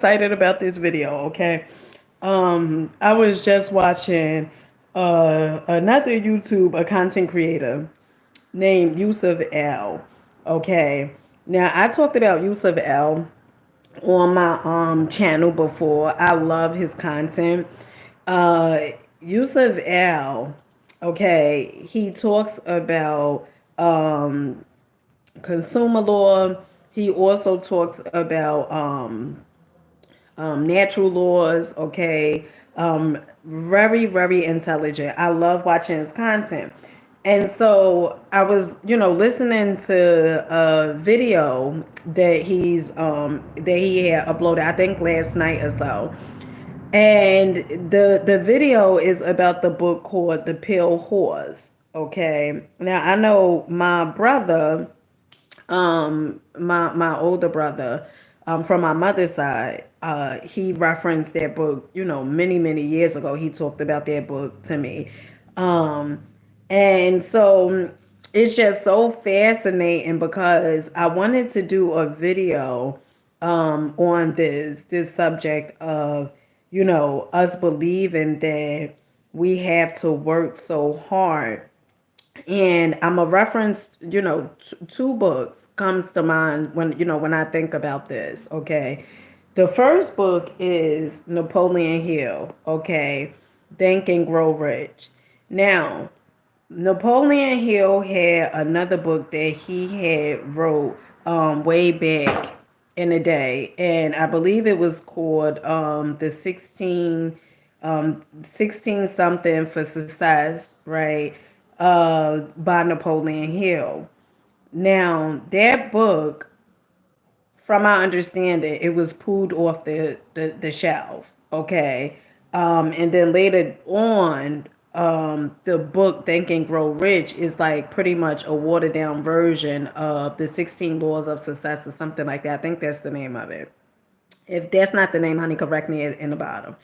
excited about this video, okay? I was just watching another a content creator named Yusuf L. Okay. Now I talked about Yusuf L on my channel before. I love his content. Uh Yusuf L, okay, he talks about consumer law. He also talks about natural laws. Okay, very very intelligent. I love watching his content, and so I was listening to a video that he had uploaded, I think last night or so, and the video is about the book called The Pale Horse. Okay, now I know my brother, my older brother, from my mother's side, he referenced that book, many years ago. He talked about that book to me. um and so it's just so fascinating because I wanted to do a video on this subject of us believing that we have to work so hard. And I'm a reference, two books comes to mind when I think about this. Okay, the first book is Napoleon Hill. Okay, Think and Grow Rich. Now, Napoleon Hill had another book that he had wrote way back in the day, and I believe it was called the 16 something for success, right? By Napoleon Hill. Now, that book, from my understanding, it was pulled off the shelf. Okay. And then later on, the book Think and Grow Rich is like pretty much a watered down version of the 16 Laws of Success or something like that. I think that's the name of it. If that's not the name, honey, correct me in the bottom.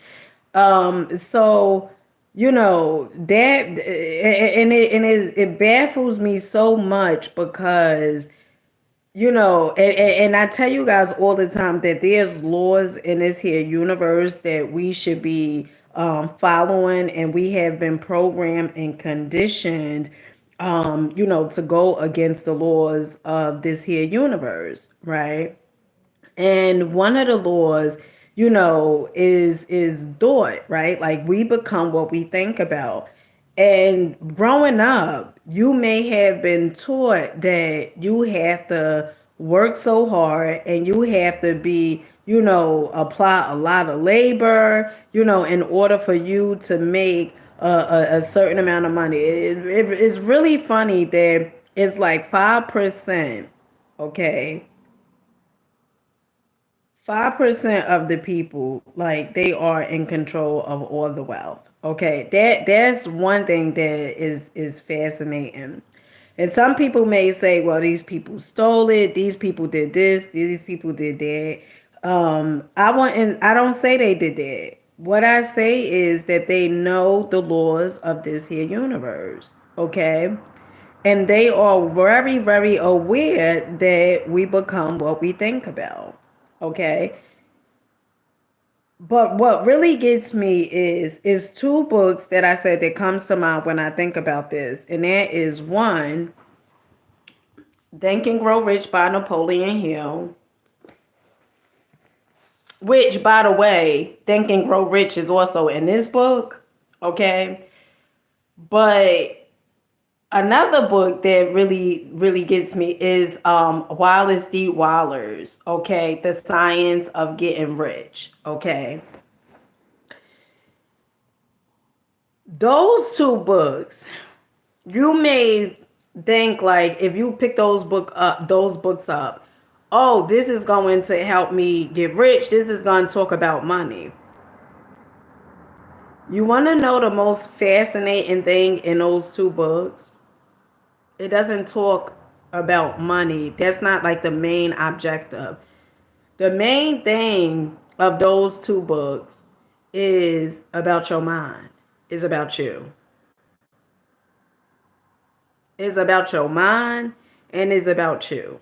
So that, and it baffles me so much because and I tell you guys all the time that there's laws in this here universe that we should be following, and we have been programmed and conditioned, to go against the laws of this here universe, right? And one of the laws, is thought, right? Like we become what we think about. And growing up, you may have been taught that you have to work so hard and you have to be, apply a lot of labor, in order for you to make a certain amount of money. It's really funny that it's like 5%, okay, 5% of the people, like, they are in control of all the wealth. Okay, that's one thing that is fascinating. And some people may say, well, these people stole it, these people did this, these people did that. I don't say they did that. What I say is that they know the laws of this here universe. Okay, and they are very very aware that we become what we think about. Okay, but what really gets me is two books that I said that comes to mind when I think about this, and that is one, Think and Grow Rich by Napoleon Hill, which, by the way, Think and Grow Rich is also in this book. Okay, but another book that really really gets me is Wallace D. Waller's, okay, The Science of Getting Rich. Okay, those two books, you may think, like, if you pick those books up, oh, this is going to help me get rich, this is going to talk about money. You want to know the most fascinating thing in those two books? It doesn't talk about money. That's not like the main objective. The main thing of those two books is about your mind. Is about you. It's about your mind, and it's about you.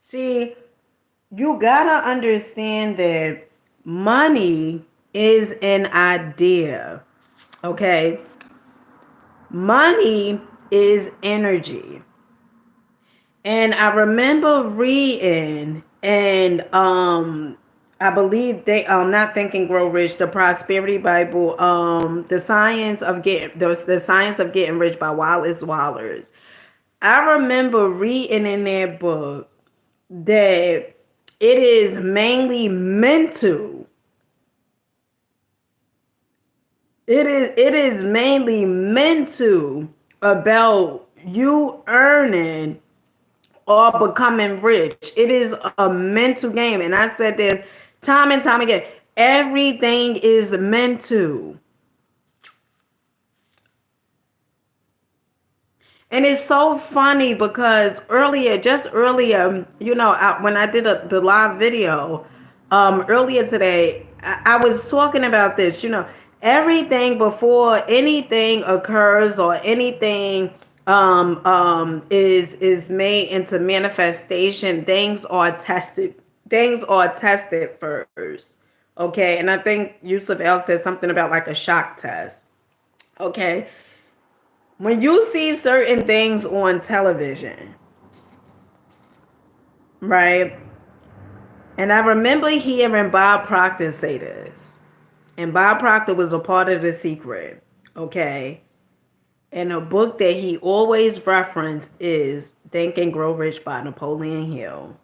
See, you gotta understand that money is an idea. Okay, money is energy. And I remember reading, and I believe they not Think and Grow Rich, the Prosperity Bible, the science of getting rich by Wallace Wallace. I remember reading in their book that it is mainly mental. It is mainly mental about you earning or becoming rich. It is a mental game. And I said this time and time again. Everything is mental. And it's so funny because just earlier, when I did the live video earlier today, I was talking about this. Everything before anything occurs or anything is made into manifestation. Things are tested. Things are tested first. Okay, and I think Yusuf El said something about like a shock test. Okay, when you see certain things on television, right? And I remember hearing Bob Proctor say this. And Bob Proctor was a part of The Secret, okay? And a book that he always referenced is Think and Grow Rich by Napoleon Hill.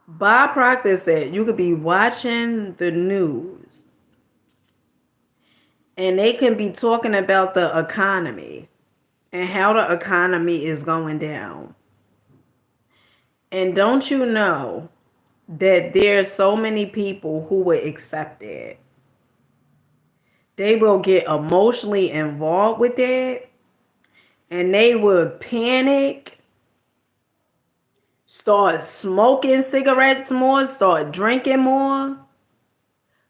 Bob Proctor said you could be watching the news and they can be talking about the economy and how the economy is going down. And don't you know that there's so many people who would accept it? They will get emotionally involved with it and they would panic, start smoking cigarettes more, start drinking more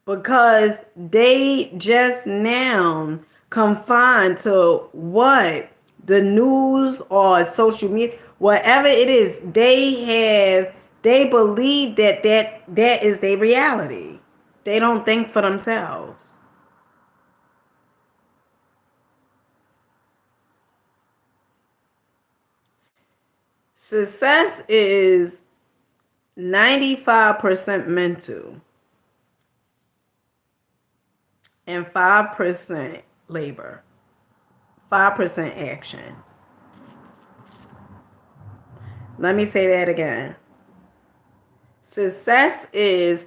because they just now confined to what the news or social media, whatever it is, they believe that is their reality. They don't think for themselves. Success is 95% mental and 5% labor, 5% action. Let me say that again. Success is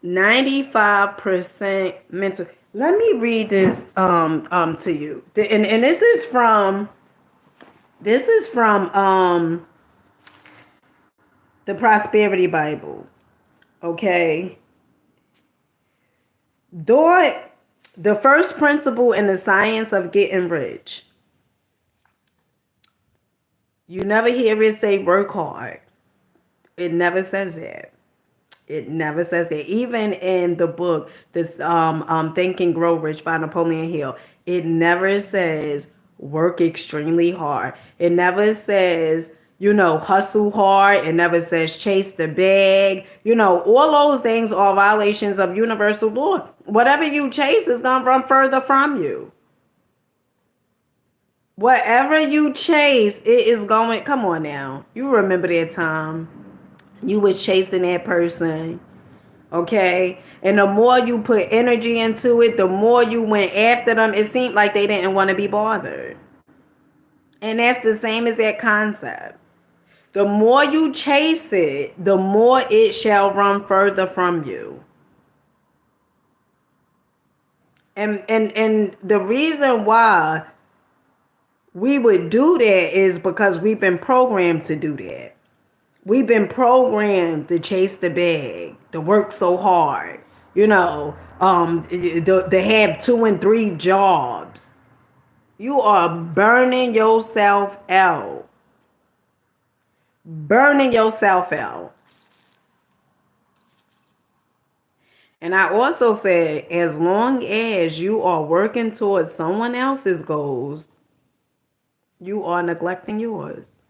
95% mental. Let me read this to you. And this is from the Prosperity Bible. Okay. Though the first principle in the science of getting rich. You never hear it say work hard. It never says that. It never says that. Even in the book, this Think and Grow Rich by Napoleon Hill, it never says work extremely hard. It never says, hustle hard. It never says chase the bag. All those things are violations of universal law. Whatever you chase is gonna run further from you. Whatever you chase, it is going. Come on now. You remember that time you was chasing that person, okay? And the more you put energy into it, the more you went after them, it seemed like they didn't want to be bothered. And that's the same as that concept. The more you chase it, the more it shall run further from you. And the reason why we would do that is because we've been programmed to do that. We've been programmed to chase the bag, to work so hard, to have 2 and 3 jobs. You are burning yourself out. Burning yourself out. And I also said, as long as you are working towards someone else's goals, You are neglecting yours.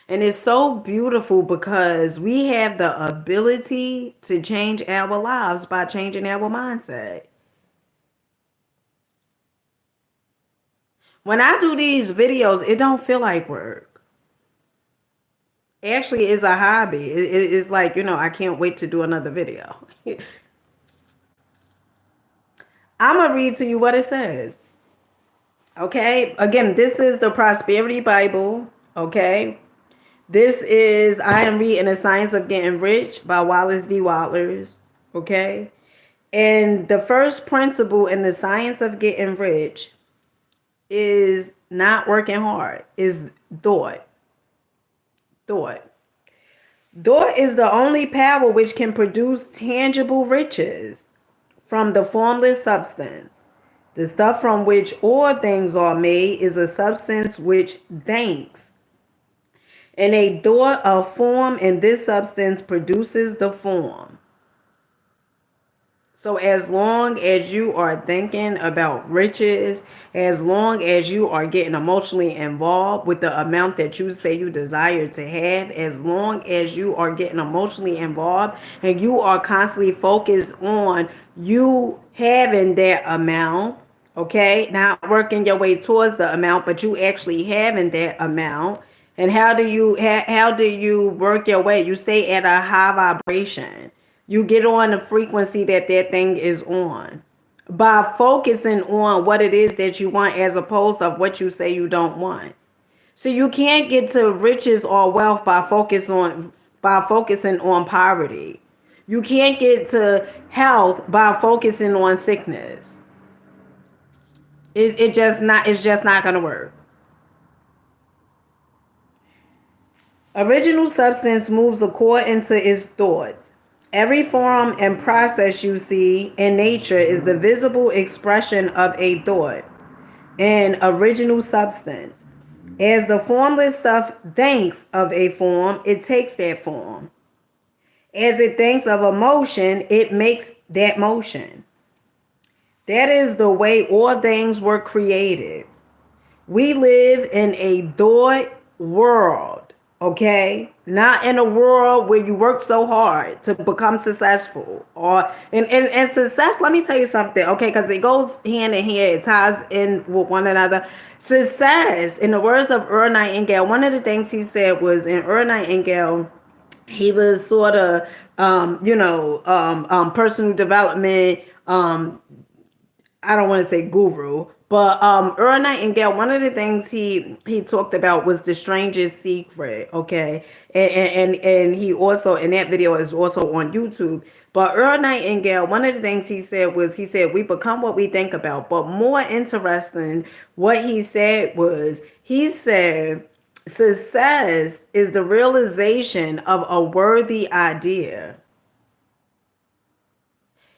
And it's so beautiful because we have the ability to change our lives by changing our mindset. When I do these videos, it don't feel like work. Actually, it's a hobby. It's like, I can't wait to do another video. I'm going to read to you what it says. Okay. Again, this is the Prosperity Bible. Okay. I am reading The Science of Getting Rich by Wallace D. Watlers. Okay. And the first principle in the science of getting rich is not working hard, is thought. Thought. Thought is the only power which can produce tangible riches from the formless substance. The stuff from which all things are made is a substance which thinks. And a thought of form, and this substance produces the form. So as long as you are thinking about riches, as long as you are getting emotionally involved with the amount that you say you desire to have, as long as you are getting emotionally involved and you are constantly focused on you having that amount, okay, not working your way towards the amount, but you actually having that amount. And how do you work your way? You stay at a high vibration. You get on the frequency that thing is on by focusing on what it is that you want as opposed to what you say you don't want. So you can't get to riches or wealth by focusing on poverty. You can't get to health by focusing on sickness. It's just not gonna work. Original substance moves according to its thoughts. Every form and process you see in nature is the visible expression of a thought, an original substance. As the formless stuff thinks of a form, it takes that form. As it thinks of a motion, it makes that motion. That is the way all things were created. We live in a thought world, okay? Not in a world where you work so hard to become successful. And success, let me tell you something, okay? Because it goes hand in hand, it ties in with one another. Success, in the words of Earl Nightingale, one of the things he said was in Earl Nightingale, he was sort of, personal development, I don't want to say guru, but Earl Nightingale, one of the things he talked about was the strangest secret, okay, and he also, in that video is also on YouTube. But Earl Nightingale, one of the things he said we become what we think about. But more interesting, what he said success is the realization of a worthy idea.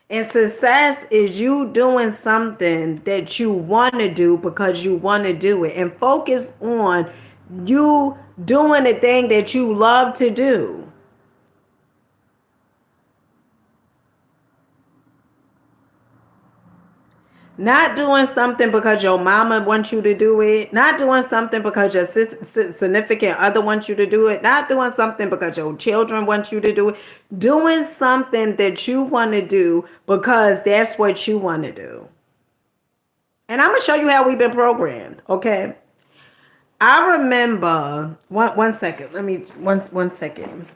And success is you doing something that you want to do because you want to do it. And focus on you doing the thing that you love to do. Not doing something because your mama wants you to do it. Not doing something because your significant other wants you to do it. Not doing something because your children want you to do it. Doing something that you want to do because that's what you want to do. And I'm going to show you how we've been programmed, okay? I remember, one second. Let me, one second.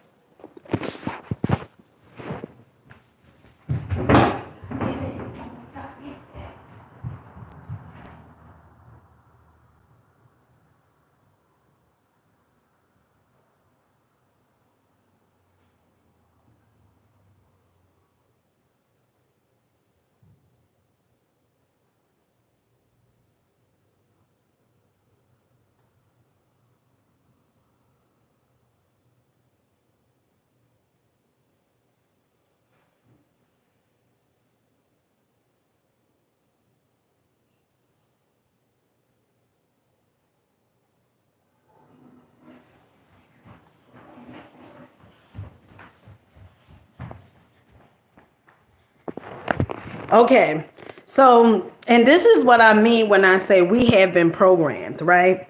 Okay, So, and this is what I mean when I say we have been programmed, right,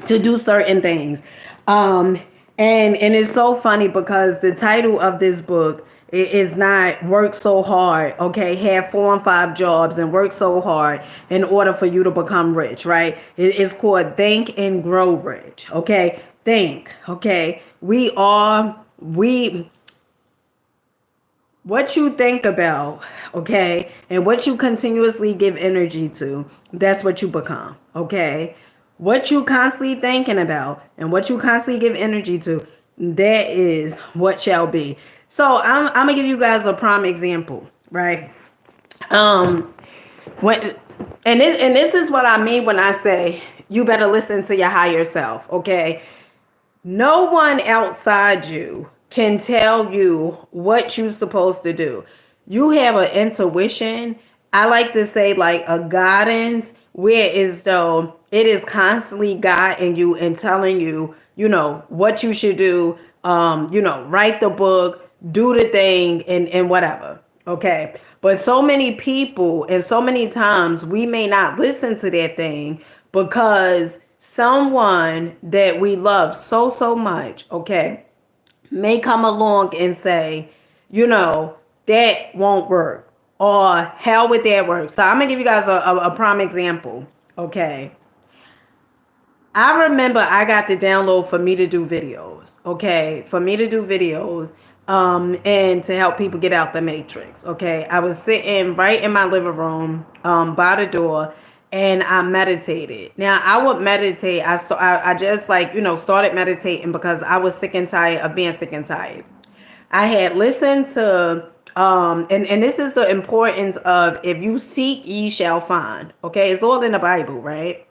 to do certain things. Um, and it's so funny because the title of this book is not work so hard, okay, have 4 and 5 jobs and work so hard in order for you to become rich, right? It's called Think and Grow Rich, okay? Think, okay? We what you think about, okay, and what you continuously give energy to, that's what you become, okay? What you constantly thinking about and what you constantly give energy to, that is what shall be. So I'm gonna give you guys a prime example, right? Um, when and this is what I mean when I say you better listen to your higher self, okay? No one outside you can tell you what you're supposed to do. You have an intuition. I like to say like a guidance where as though it is constantly guiding you and telling you, what you should do. Write the book, do the thing, and whatever. Okay. But so many people and so many times we may not listen to that thing because someone that we love so much, okay, may come along and say, that won't work, or how would that work? So I'm gonna give you guys a prime example, okay. I remember I got the download for me to do videos, okay, and to help people get out the matrix, okay. I was sitting right in my living room, by the door, and I meditated. Now I would meditate. I just like started meditating because I was sick and tired of being sick and tired. I had listened to and this is the importance of if you seek ye shall find. Okay, it's all in the Bible, right?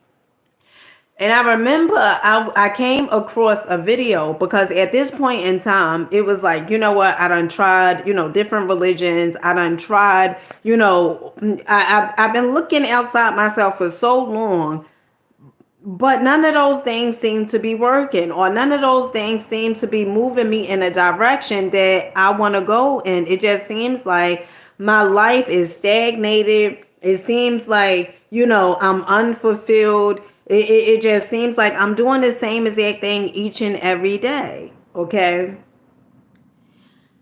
And I remember I came across a video because at this point in time, it was like, you know what? I done tried, different religions. I done tried, I've been looking outside myself for so long, but none of those things seem to be working, or none of those things seem to be moving me in a direction that I want to go in. It just seems like my life is stagnated. It seems like, I'm unfulfilled. It just seems like I'm doing the same exact thing each and every day. Okay.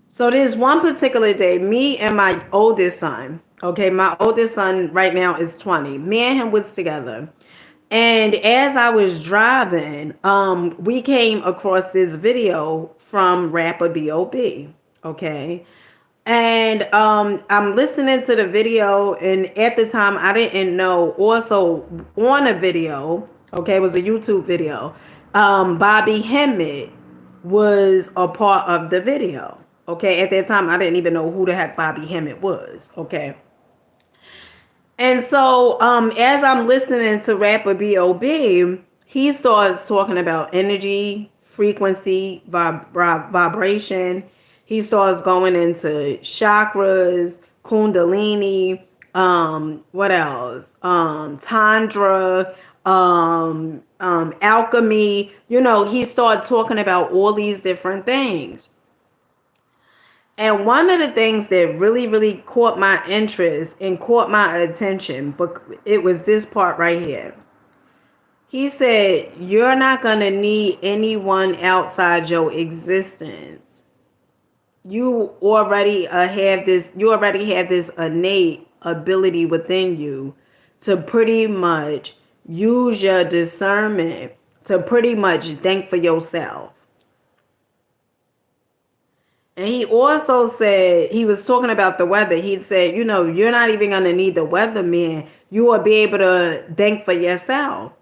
So there's one particular day, me and my oldest son, okay, my oldest son right now is 20. Me and him was together. And as I was driving, we came across this video from rapper B.O.B. Okay. And I'm listening to the video, and at the time I didn't know also on a video, okay, it was a YouTube video. Bobby Hemmett was a part of the video. Okay, at that time I didn't even know who the heck Bobby Hemmett was. Okay. And so, as I'm listening to rapper B.O.B., he starts talking about energy, frequency, vibration. He starts going into chakras, kundalini, what else? Tantra, alchemy. He started talking about all these different things. And one of the things that really, really caught my interest and caught my attention, but it was this part right here. He said, you're not going to need anyone outside your existence. You already have this innate ability within you to pretty much use your discernment to pretty much think for yourself. And he also said, he was talking about the weather. He said, you're not even going to need the weatherman. You will be able to think for yourself.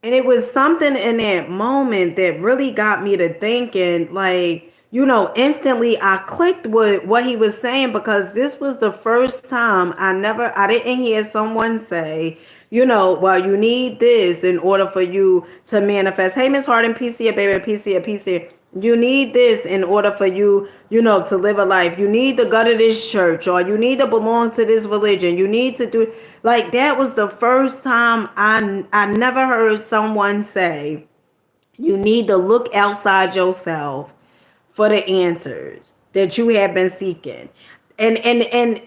And it was something in that moment that really got me to thinking, like, instantly I clicked with what he was saying, because this was the first time I didn't hear someone say, well, you need this in order for you to manifest. Hey, Miss Harden, peace here, baby, peace here, peace here. You need this in order for you, to live a life. You need to go to this church, or you need to belong to this religion. You need to do, like, that was the first time I never heard someone say, you need to look outside yourself for the answers that you have been seeking. And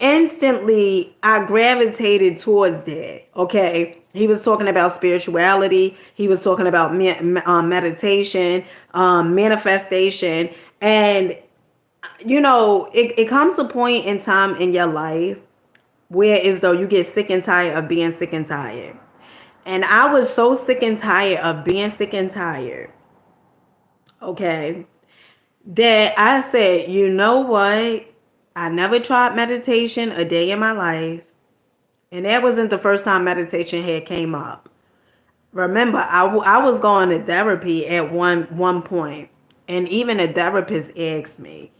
instantly I gravitated towards that. Okay, he was talking about spirituality, he was talking about meditation, manifestation. And it comes a point in time in your life where as though you get sick and tired of being sick and tired. And I was so sick and tired of being sick and tired, okay, that I said, you know what? I never tried meditation a day in my life. And that wasn't the first time meditation had came up. Remember, I was going to therapy at one point, and even a therapist asked me,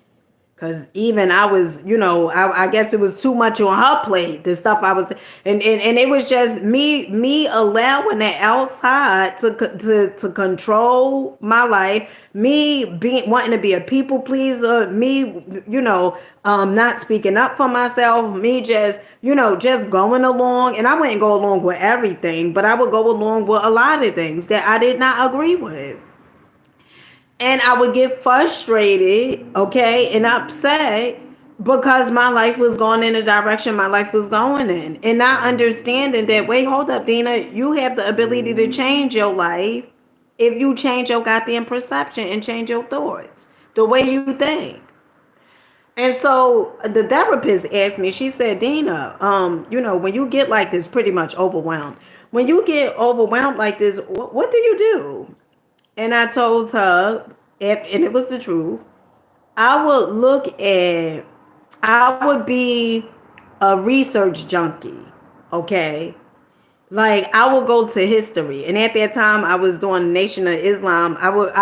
because even I was, I guess it was too much on her plate, the stuff I was, and it was just me allowing the outside to control my life, me being wanting to be a people pleaser, me, not speaking up for myself, me just going along. And I wouldn't go along with everything, but I would go along with a lot of things that I did not agree with. And I would get frustrated, okay, and upset because my life was going in the direction my life was going in. And not understanding that, wait, hold up, Dina, you have the ability to change your life if you change your goddamn perception and change your thoughts, the way you think. And so the therapist asked me, she said, Dina, when you get like this, pretty much overwhelmed, when you get overwhelmed like this, what do you do? And I told her, and it was the truth, I would be a research junkie, okay? Like, I would go to history. And at that time, I was doing Nation of Islam. I would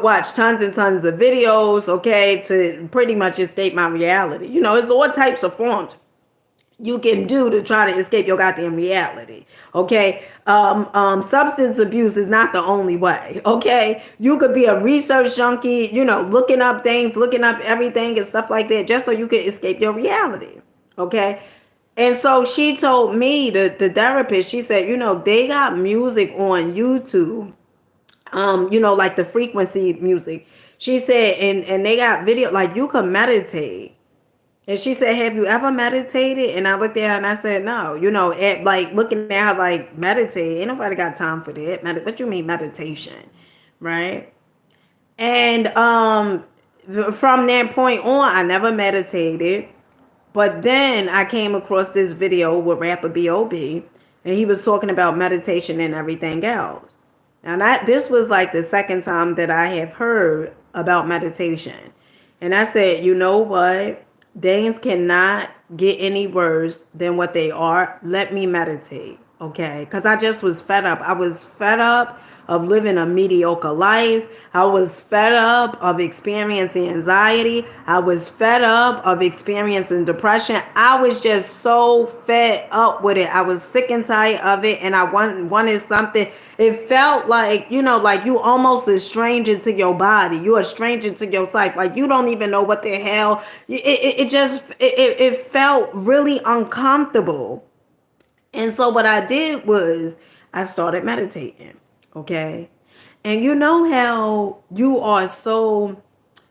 watch tons and tons of videos, okay, to pretty much escape my reality. It's all types of forms you can do to try to escape your goddamn reality. Okay. Substance abuse is not the only way. Okay. You could be a research junkie, looking up things, looking up everything and stuff like that, just so you can escape your reality. Okay. And so she told me, the therapist, she said, they got music on YouTube, like the frequency music. She said, and they got video, like you can meditate. And she said, have you ever meditated? And I looked at her and I said, no. Like looking at her like, meditate. Ain't nobody got time for that. What you mean meditation? Right? And from that point on, I never meditated. But then I came across this video with rapper B.O.B. And he was talking about meditation and everything else. Now, this was like the second time that I have heard about meditation. And I said, you know what? Things cannot get any worse than what they are. Let me meditate, okay? Because I just was fed up. I was fed up of living a mediocre life. I was fed up of experiencing anxiety. I was fed up of experiencing depression. I was just so fed up with it. I was sick and tired of it, and I wanted something. It felt like, like you almost a stranger to your body. You're a stranger to your psyche. Like you don't even know what the hell. It felt really uncomfortable. And so what I did was I started meditating. Okay. And you know how you are so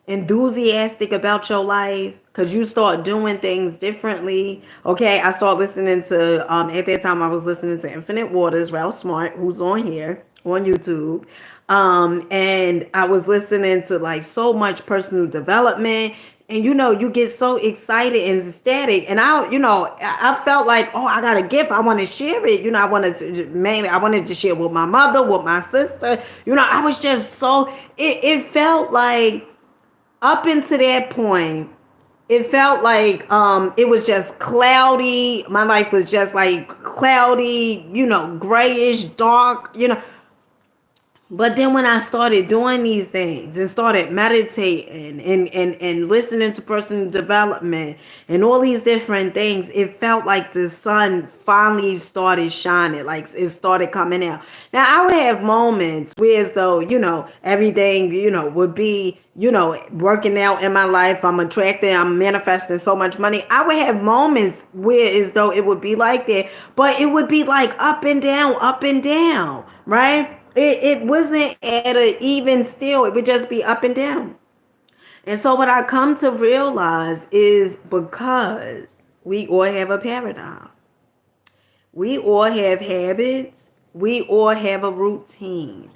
enthusiastic about your life because you start doing things differently. Okay. I started listening to, at that time, I was listening to Infinite Waters, Ralph Smart, who's on here on YouTube. And I was listening to like so much personal development. And you get so excited and ecstatic. And I felt like, oh, I got a gift. I want to share it. I wanted to share with my mother, with my sister. I was just so, it felt like up until that point, it felt like it was just cloudy. My life was just like cloudy, grayish, dark, But then when I started doing these things and started meditating and listening to personal development and all these different things, it felt like the sun finally started shining, like it started coming out. Now I would have moments where as though, everything, would be, working out in my life. I'm attracting, I'm manifesting so much money. I would have moments where as though it would be like that, but it would be like up and down, right? It wasn't at an even still. It would just be up and down. And so what I come to realize is because we all have a paradigm. We all have habits. We all have a routine.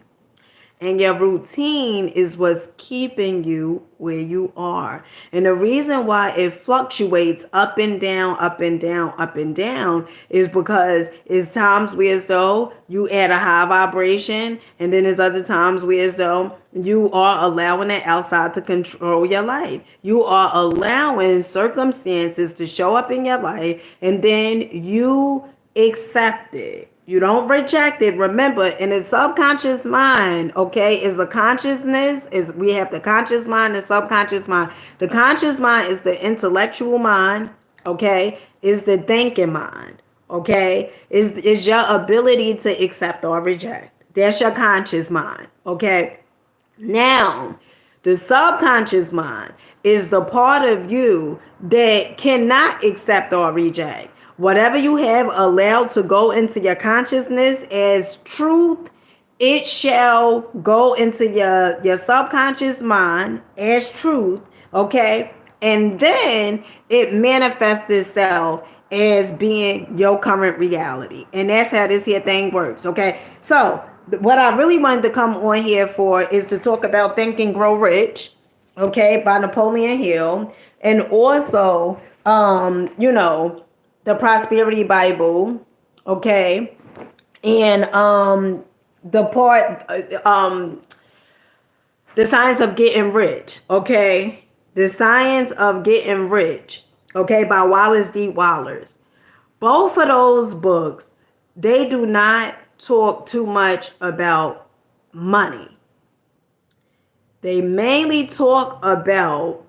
And your routine is what's keeping you where you are. And the reason why it fluctuates up and down, up and down, up and down is because it's times where as though you at a high vibration, and then there's other times where as though you are allowing it outside to control your life. You are allowing circumstances to show up in your life, and then you accept it. You don't reject it. Remember, in the subconscious mind, okay, is a consciousness, is we have the conscious mind, the subconscious mind. The conscious mind is the intellectual mind, okay, is the thinking mind, okay, is your ability to accept or reject. That's your conscious mind, okay. Now, the subconscious mind is the part of you that cannot accept or reject. Whatever you have allowed to go into your consciousness as truth, it shall go into your subconscious mind as truth, okay? And then it manifests itself as being your current reality. And that's how this here thing works, okay? So what I really wanted to come on here for is to talk about Think and Grow Rich, okay, by Napoleon Hill, and also the Prosperity Bible, okay, and the part the Science of Getting Rich, okay, the Science of Getting Rich, okay, by Wallace D. Wallace. Both of those books, they do not talk too much about money. They mainly talk about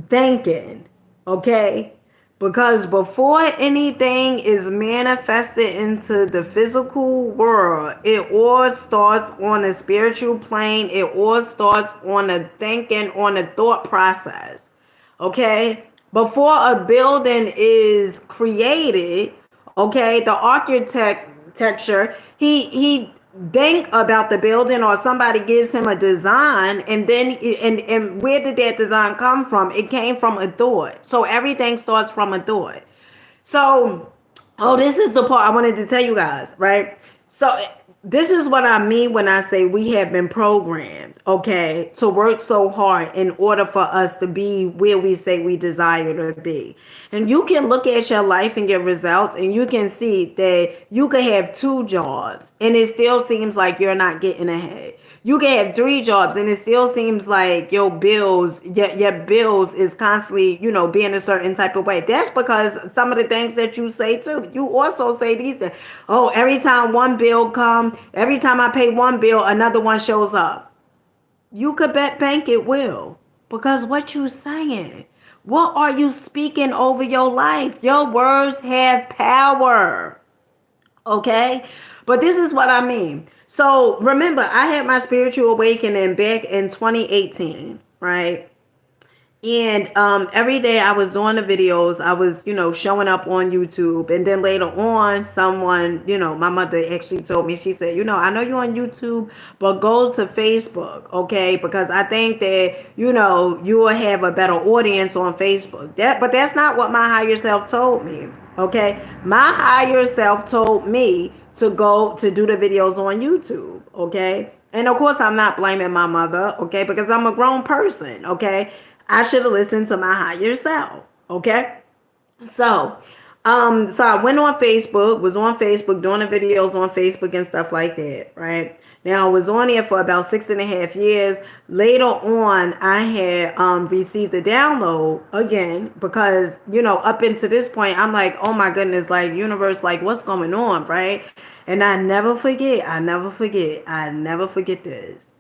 thinking, okay? Because before anything is manifested into the physical world, it all starts on a spiritual plane. It all starts on a thinking, on a thought process, okay? Before a building is created, okay, the architecture, he think about the building, or somebody gives him a design, and then and where did that design come from? It came from a thought. So everything starts from a thought. So, oh, this is the part I wanted to tell you guys, right? So this is what I mean when I say we have been programmed, okay, to work so hard in order for us to be where we say we desire to be. And you can look at your life and your results, and you can see that you could have 2 jobs and it still seems like you're not getting ahead. You can have 3 jobs and it still seems like your bills is constantly, being a certain type of way. That's because some of the things that you say too. You also say these things. Oh, every time one bill come, every time I pay one bill, another one shows up. You could bet bank it will. Because what you saying? What are you speaking over your life? Your words have power. Okay? But this is what I mean. So remember, I had my spiritual awakening back in 2018, right? And every day I was doing the videos, I was, showing up on YouTube. And then later on, someone, my mother actually told me, she said, I know you're on YouTube, but go to Facebook, okay? Because I think that, you will have a better audience on Facebook. But that's not what my higher self told me, okay? My higher self told me to go to do the videos on YouTube, okay? And of course, I'm not blaming my mother, okay? Because I'm a grown person, okay? I should have listened to my higher self, okay? So I went on Facebook, was on Facebook, doing the videos on Facebook and stuff like that, right? Now, I was on there for about 6.5 years. Later on, I had received a download again because, up until this point, I'm like, oh my goodness, like, universe, like, what's going on, right? And I never forget this.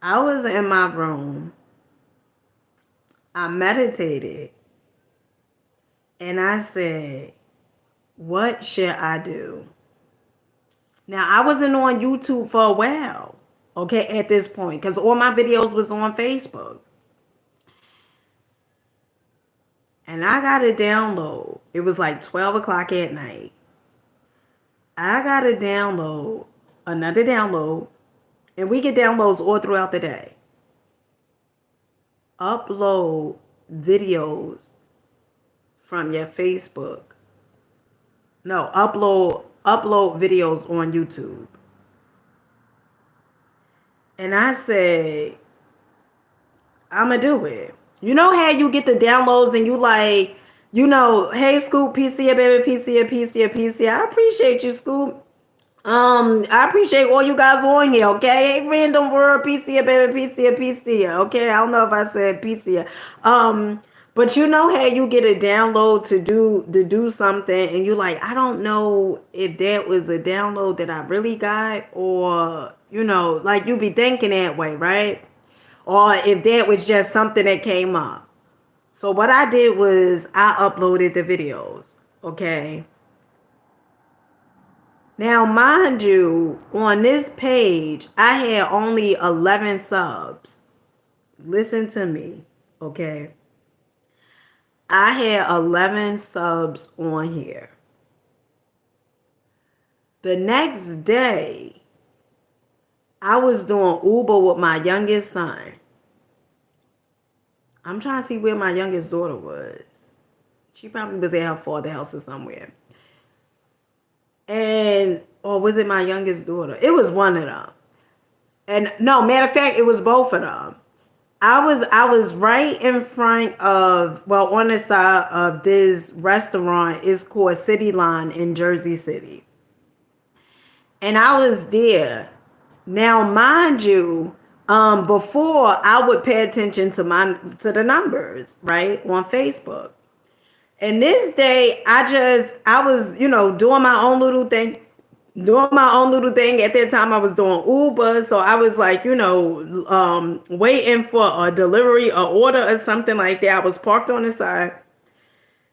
I was in my room. I meditated. And I said, what should I do? Now, I wasn't on YouTube for a while, okay, at this point, because all my videos was on Facebook. And I got a download. It was like 12 o'clock at night. I got a download, another download, and we get downloads all throughout the day. upload videos from your Facebook. No, upload videos on YouTube. And I said, I'ma do it. You know how you get the downloads and you like, hey Scoop, PC, baby, PC, PC, PC. I appreciate you, Scoop. I appreciate all you guys on here, okay? Hey, random word, PC, baby, PC, PC, okay? I don't know if I said PC. But you know how you get a download to do something, and you like, I don't know if that was a download that I really got, or like you be thinking that way, right? Or if that was just something that came up. So what I did was I uploaded the videos, okay? Now, mind you, on this page, I had only 11 subs. Listen to me, okay? I had 11 subs on here. The next day, I was doing Uber with my youngest son. I'm trying to see where my youngest daughter was. She probably was at her father's house or somewhere. Or was it my youngest daughter? It was one of them. And no, matter of fact, it was both of them. I was right in front of, well, on the side of this restaurant. It's called City Line in Jersey City. And I was there. Now, mind you, before I would pay attention to the numbers, right, on Facebook. And this day, I was, doing my own little thing. At that time, I was doing Uber. So I was like, waiting for a delivery, or order or something like that. I was parked on the side.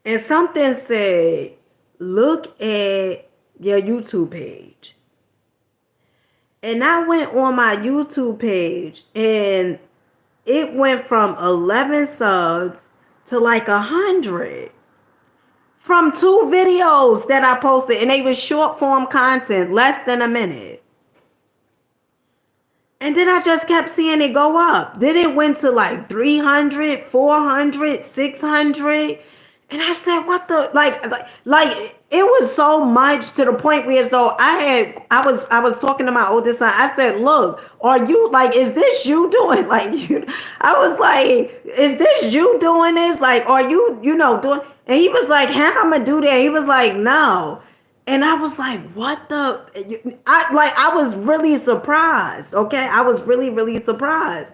And something said, look at your YouTube page. And I went on my YouTube page, and it went from 11 subs to like 100. From 2 videos that I posted, and they were short form content, less than a minute. And then I just kept seeing it go up. Then it went to like 300, 400, 600. And I said, what the, like it was so much, to the point where, so I was talking to my oldest son. I said, look, are you, like, is this you doing, like, I was like, is this you doing this? Like, are you, doing, and he was like, how am I gonna do that? He was like, no. And I was like, what the, I was really surprised. Okay. I was really, really surprised.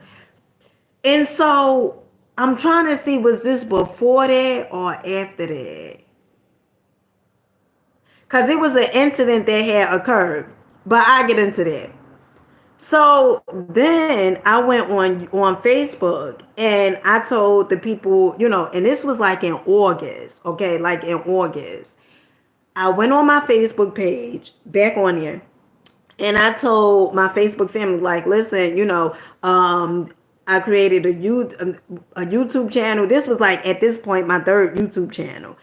And so I'm trying to see, was this before that or after that? Because it was an incident that had occurred. But I get into that. So then I went on Facebook, and I told the people, and this was like in August, okay, like in August. I went on my Facebook page, back on there, and I told my Facebook family, like, listen, I created a YouTube channel. This was like, at this point, my 3rd YouTube channel,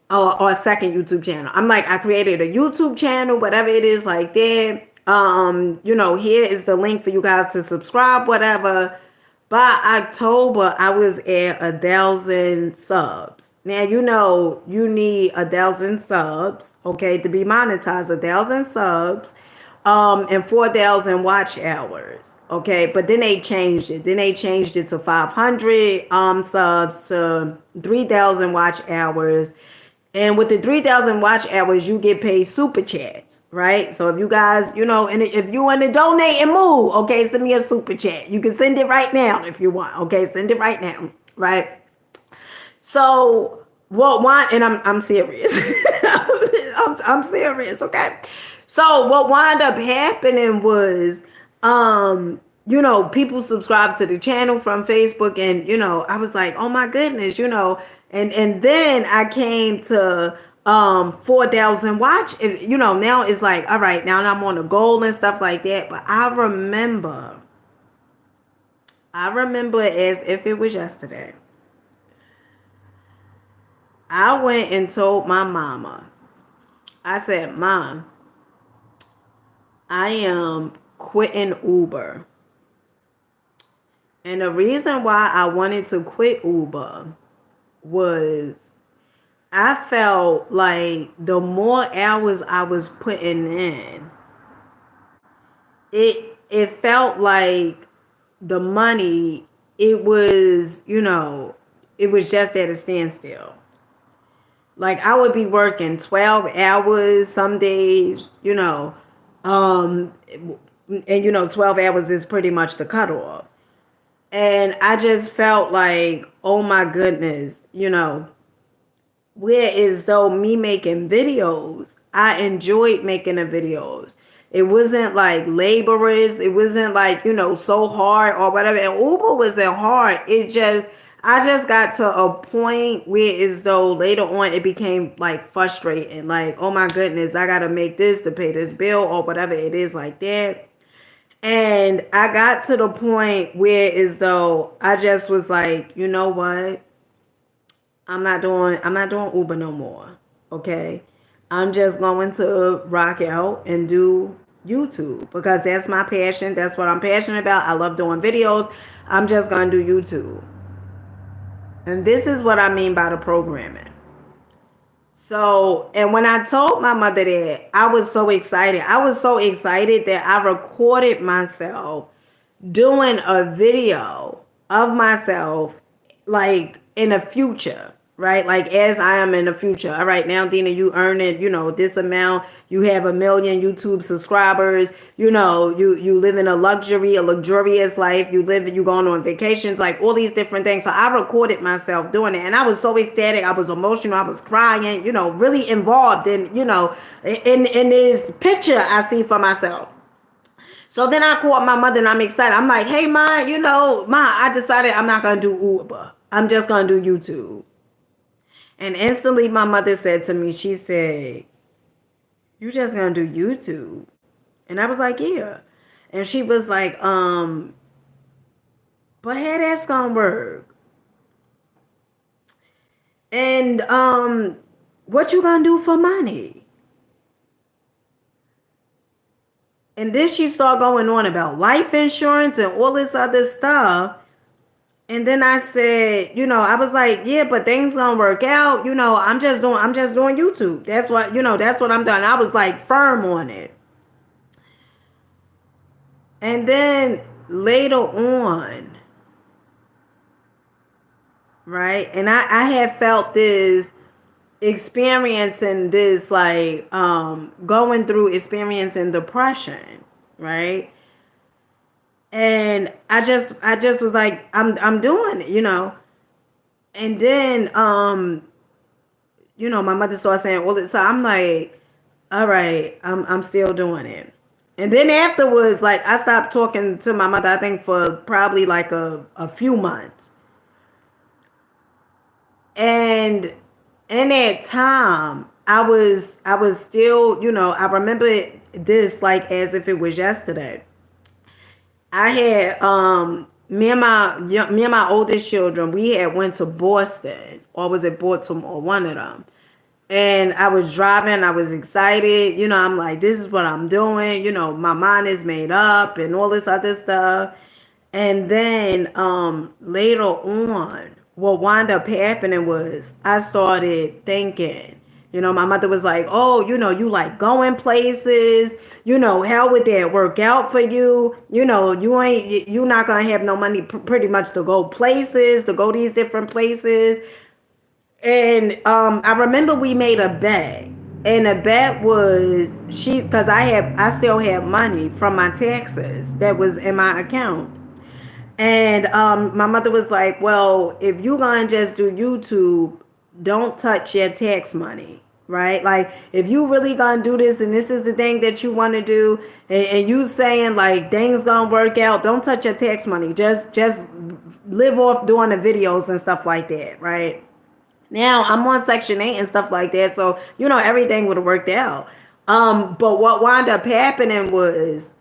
or 2nd YouTube channel. I'm like, I created a YouTube channel, whatever it is, like that. Here is the link for you guys to subscribe, whatever. By October, I was at 1,000 subs. Now, you need 1,000 subs, okay, to be monetized. 1,000 subs, and 4,000 watch hours, okay. But then they changed it. To 500 subs, to 3,000 watch hours. And with the 3,000 watch hours, you get paid super chats, right? So if you guys, and if you want to donate and move, okay, send me a super chat. You can send it right now if you want, okay? Send it right now, right? So and I'm serious. I'm serious, okay? So what wound up happening was, people subscribed to the channel from Facebook, and I was like, oh my goodness, and then I came to 4,000 watch. Now it's like, all right, now I'm on the goal and stuff like that. But I remember as if it was yesterday. I went and told my mama. I said, Mom, I am quitting Uber. And the reason why I wanted to quit Uber was I felt like the more hours I was putting in, it felt like the money, it was, it was just at a standstill. Like I would be working 12 hours some days, um, and 12 hours is pretty much the cutoff. And I just felt like, oh my goodness, whereas though me making videos, I enjoyed making the videos. It wasn't like laborious. It wasn't like, so hard or whatever. And Uber wasn't hard. I just got to a point where as though later on it became like frustrating. Like, oh my goodness, I got to make this to pay this bill or whatever it is like that. And I got to the point where as though I just was like, you know what? I'm not doing Uber no more. Okay. I'm just going to rock out and do YouTube because that's my passion. That's what I'm passionate about. I love doing videos. I'm just going to do YouTube. And this is what I mean by the programming. So, and when I told my mother that, I was so excited. I was so excited that I recorded myself doing a video of myself like in the future, right? Like as I am in the future. All right, now Dina, you earn it, this amount, you have 1 million YouTube subscribers, you live in a luxurious life, you going on vacations, like all these different things. So I recorded myself doing it and I was so ecstatic, I was emotional, I was crying, really involved in, in this picture I see for myself. So then I called my mother and I'm excited. I'm like, hey, Ma, I decided I'm not going to do Uber. I'm just going to do YouTube. And instantly my mother said to me, she said, you just going to do YouTube? And I was like, yeah. And she was like, but how that's going to work? And what you going to do for money? And then she started going on about life insurance and all this other stuff. And then I said, I was like, yeah, but things gonna work out. I'm just doing YouTube. That's what I'm doing. I was like firm on it. And then later on, right? And I had felt this experiencing this like going through experiencing depression, right? And I just was like, I'm doing it, and then my mother started saying all this, so I'm like, all right, I'm still doing it. And then afterwards, like I stopped talking to my mother, I think for probably like a few months. And in that time, I was still, I remember this like as if it was yesterday. I had me and my oldest children, we had went to Boston, or was it Baltimore, one of them. And I was driving, I was excited, I'm like, this is what I'm doing, my mind is made up and all this other stuff. And then later on, what wound up happening was I started thinking, my mother was like, oh, you like going places, how would that work out for you? You're not going to have no money pretty much to go places, to go these different places. And I remember we made a bet. And the bet was because I still had money from my taxes that was in my account. And my mother was like, well, if you're going to just do YouTube, don't touch your tax money, right? Like, if you really going to do this and this is the thing that you want to do, and you saying, like, things going to work out, don't touch your tax money. Just live off doing the videos and stuff like that, right? Now, I'm on Section 8 and stuff like that, so, everything would have worked out. But what wound up happening was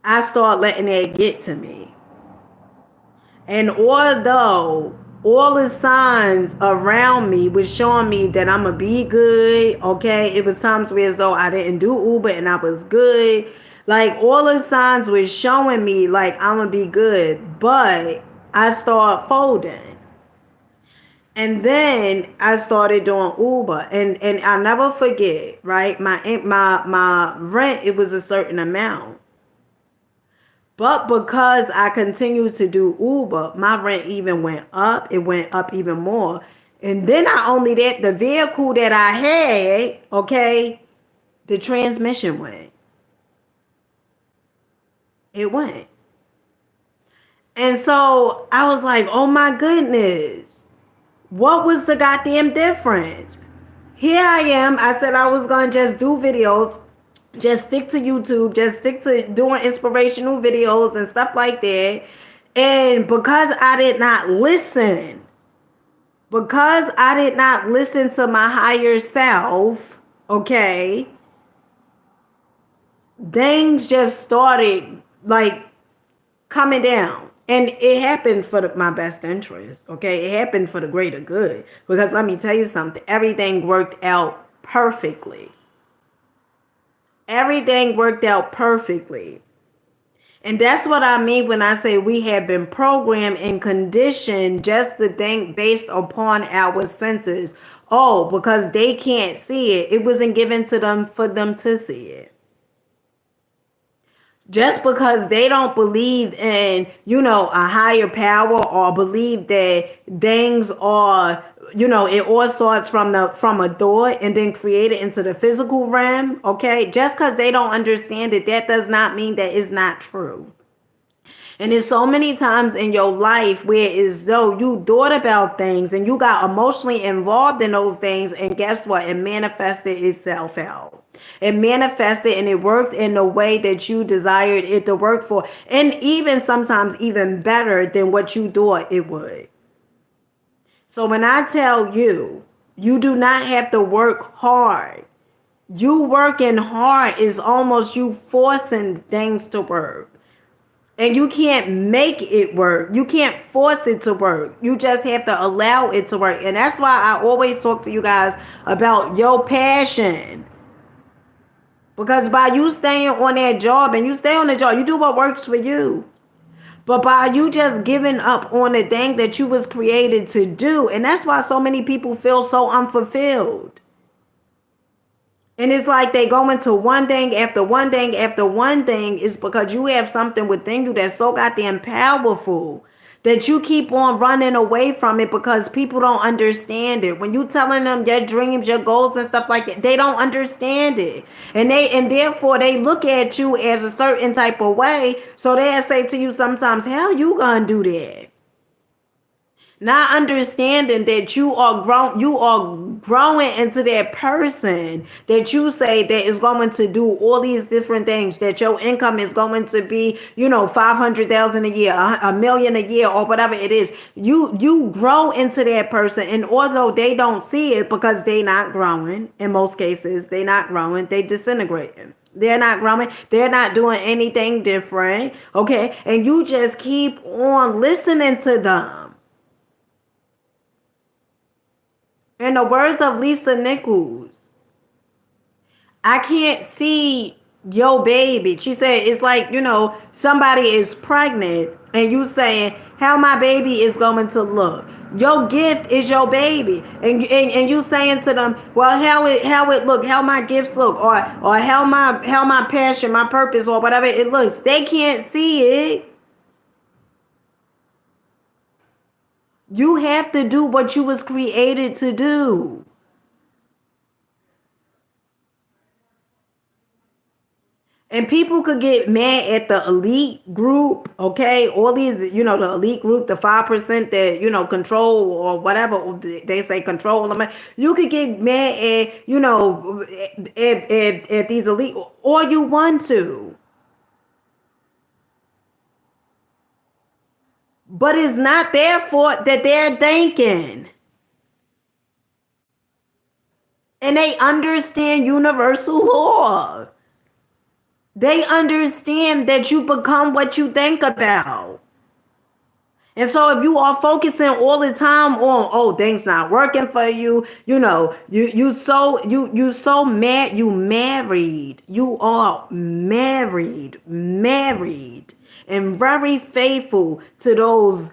I started letting that get to me. And although all the signs around me was showing me that I'm going to be good, okay, it was times where as though I didn't do Uber and I was good. Like all the signs was showing me like I'm gonna be good, but I start folding. And then I started doing Uber, and I never forget, right? My rent, it was a certain amount, but because I continued to do Uber, my rent even went up. It went up even more. And then not only that, the vehicle that I had, okay, the transmission went. It went. And so I was like, oh my goodness, what was the goddamn difference? Here I am. I said I was going to just do videos, just stick to YouTube, just stick to doing inspirational videos and stuff like that. And because I did not listen to my higher self, okay, things just started like coming down. And it happened for my best interest, okay? It happened for the greater good. Because let me tell you something, everything worked out perfectly. Everything worked out perfectly. And that's what I mean when I say we have been programmed and conditioned just to think based upon our senses. Oh, because they can't see it. It wasn't given to them for them to see it. Just because they don't believe in, a higher power, or believe that things are, it all starts from a thought and then created into the physical realm, okay? Just because they don't understand it, that does not mean that it's not true. And there's so many times in your life where it's though you thought about things and you got emotionally involved in those things, and guess what? It manifested itself out. It manifested and it worked in the way that you desired it to work for. And even sometimes even better than what you thought it would. So when I tell you, you do not have to work hard. You working hard is almost you forcing things to work. And you can't make it work. You can't force it to work. You just have to allow it to work. And that's why I always talk to you guys about your passion. Because by you staying on that job, and you stay on the job, you do what works for you. But by you just giving up on the thing that you was created to do, and that's why so many people feel so unfulfilled. And it's like they go into one thing after one thing after one thing, is because you have something within you that's so goddamn powerful that you keep on running away from it because people don't understand it. When you telling them your dreams, your goals and stuff like that, they don't understand it. And therefore they look at you as a certain type of way. So they'll say to you sometimes, how you gonna do that? Not understanding that you are growing into that person that you say that is going to do all these different things, that your income is going to be, 500,000 a year, a million a year, or whatever it is. You grow into that person. And although they don't see it because they not growing, in most cases, they not growing, they disintegrating. They're not growing. They're not doing anything different. Okay. And you just keep on listening to them. In the words of Lisa Nichols, I can't see your baby. She said it's like, somebody is pregnant and you saying how my baby is going to look. Your gift is your baby. And you saying to them, well, how it look, how my gifts look, or how my passion, my purpose, or whatever it looks. They can't see it. You have to do what you was created to do. And people could get mad at the elite group, okay? All these, the elite group, the 5% that, control or whatever they say control them. You could get mad at, at these elite, or you want to. But it's not their fault that they're thinking. And they understand universal law. They understand that you become what you think about. And so if you are focusing all the time on, oh, things not working for you, you so mad, you married. You are married and very faithful to those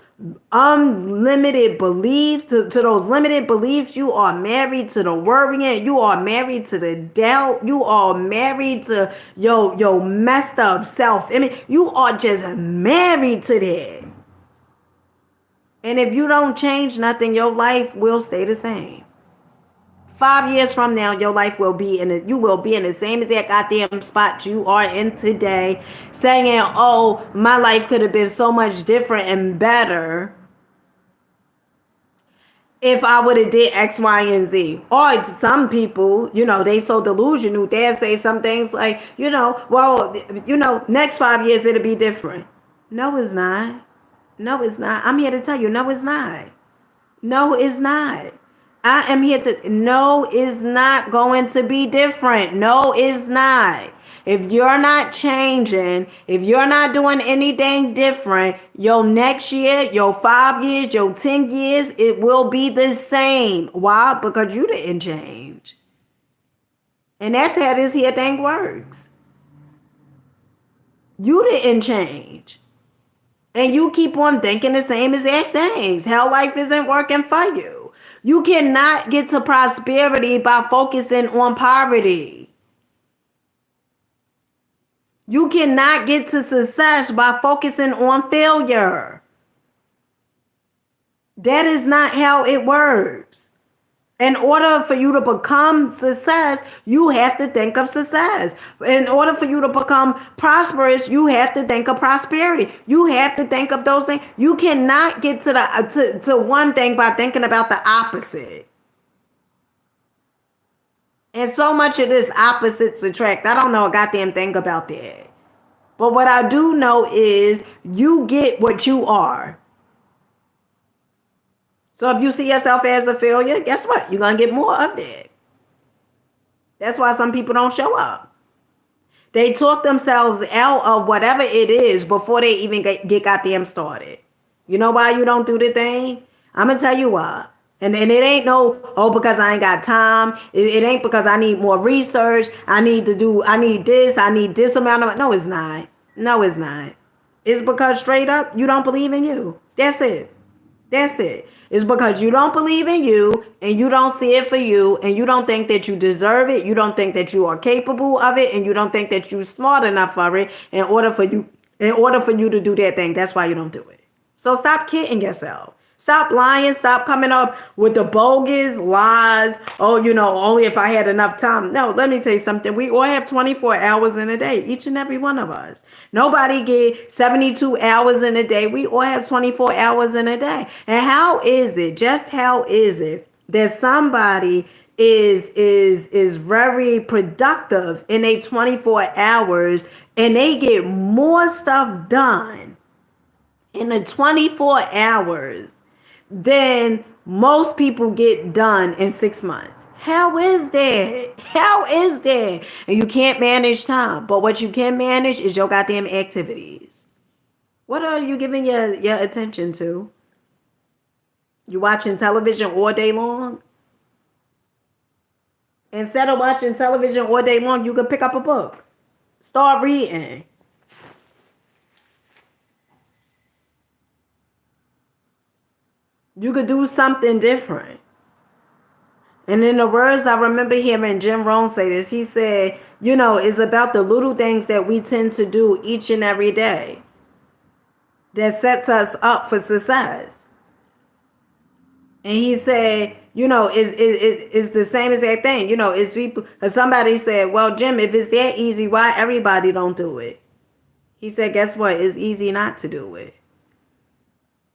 unlimited beliefs, to those limited beliefs. You are married to the worrying, you are married to the doubt, you are married to your messed up self. I mean, you are just married to that. And if you don't change nothing, your life will stay the same. 5 years from now, your life will be you will be in the same exact goddamn spot you are in today, saying, "Oh, my life could have been so much different and better if I would have did X, Y, and Z." Or some people, they so delusional, they'll say some things like, well, next 5 years it'll be different. No, it's not. No, it's not. I'm here to tell you, no, it's not. No, it's not. I am here to, no, it's not going to be different. No, it's not. If you're not changing, if you're not doing anything different, your next year, your 5 years, your 10 years, it will be the same. Why? Because you didn't change. And that's how this here thing works. You didn't change. And you keep on thinking the same exact things. How life isn't working for you. You cannot get to prosperity by focusing on poverty. You cannot get to success by focusing on failure. That is not how it works. In order for you to become success, you have to think of success. In order for you to become prosperous, you have to think of prosperity. You have to think of those things. You cannot get to to one thing by thinking about the opposite. And so much of this opposites attract. I don't know a goddamn thing about that. But what I do know is you get what you are. So if you see yourself as a failure, guess what? You're going to get more of that. That's why some people don't show up. They talk themselves out of whatever it is before they even get goddamn started. You know why you don't do the thing? I'm going to tell you why. And it ain't because I ain't got time. It ain't because I need more research. I need this amount of, no, it's not. No, it's not. It's because straight up, you don't believe in you. That's it. That's it. It's because you don't believe in you and you don't see it for you and you don't think that you deserve it. You don't think that you are capable of it and you don't think that you're smart enough for it in order for you to do that thing. That's why you don't do it. So stop kidding yourself. Stop lying. Stop coming up with the bogus lies. Oh, only if I had enough time. No, let me tell you something. We all have 24 hours in a day, each and every one of us. Nobody get 72 hours in a day. We all have 24 hours in a day. And how is it that somebody is very productive in a 24 hours and they get more stuff done in the 24 hours than most people get done in 6 months? How is that? How is that? And you can't manage time. But what you can manage is your goddamn activities. What are you giving your attention to? You watching television all day long? Instead of watching television all day long, you could pick up a book. Start reading. You could do something different. And in the words I remember hearing Jim Rohn say this, he said, it's about the little things that we tend to do each and every day that sets us up for success. And he said, it's the same exact thing. It's people, because somebody said, well, Jim, if it's that easy, why everybody don't do it? He said, guess what? It's easy not to do it.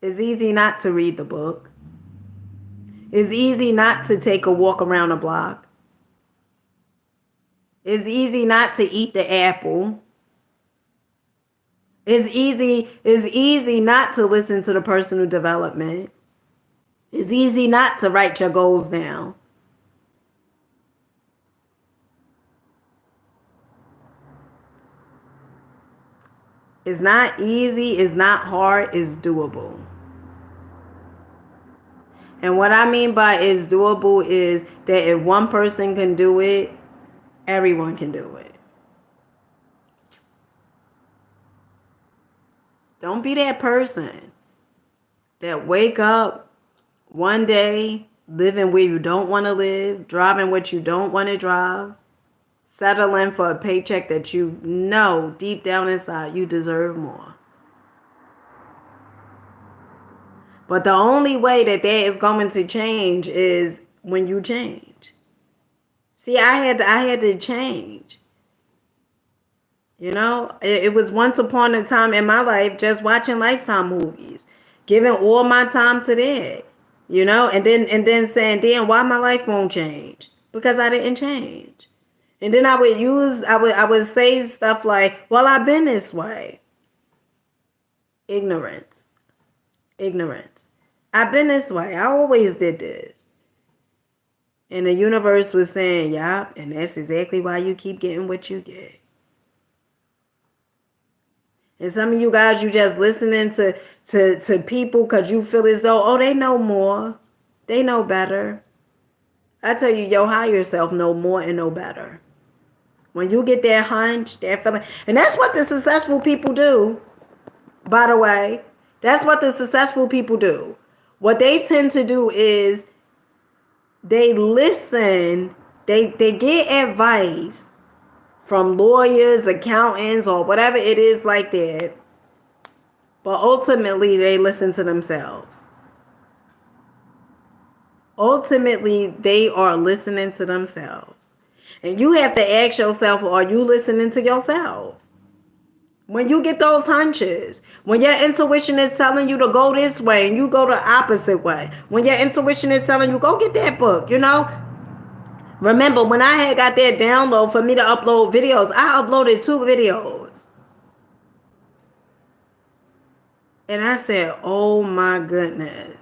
It's easy not to read the book. It's easy not to take a walk around the block. It's easy not to eat the apple. It's easy not to listen to the personal development. It's easy not to write your goals down. It's not easy, it's not hard, it's doable. And what I mean by is doable is that if one person can do it, everyone can do it. Don't be that person that wake up one day living where you don't want to live, driving what you don't want to drive, settling for a paycheck that you know deep down inside you deserve more. But the only way that is going to change is when you change. See, I had to change. You know, it was once upon a time in my life just watching Lifetime movies, giving all my time to that. You know, and then saying, "Damn, why my life won't change?" Because I didn't change. And then I would say stuff like, "Well, I've been this way." Ignorance. Ignorance. I've been this way. I always did this. And the universe was saying, "Yup, and that's exactly why you keep getting what you get." And some of you guys, you just listening to people because you feel as though, oh, they know more. They know better. I tell you, your higher self know more and know better. When you get that hunch, that feeling, and that's what the successful people do, by the way. That's what the successful people do. What they tend to do is they listen, they get advice from lawyers, accountants, or whatever it is like that. But ultimately, they listen to themselves. Ultimately, they are listening to themselves. And you have to ask yourself, are you listening to yourself? When you get those hunches, when your intuition is telling you to go this way and you go the opposite way, when your intuition is telling you, go get that book, you know. Remember, when I had got that download for me to upload videos, I uploaded 2 videos. And I said, oh my goodness.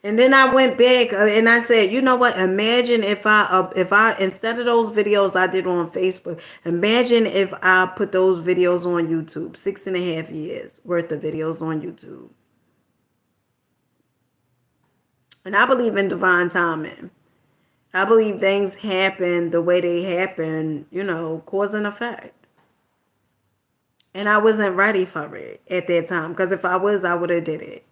And then I went back and I said, you know what? Imagine if I instead of those videos I did on Facebook, imagine if I put those videos on YouTube, 6.5 years worth of videos on YouTube. And I believe in divine timing. I believe things happen the way they happen, you know, cause and effect. And I wasn't ready for it at that time. Because if I was, I would have did it.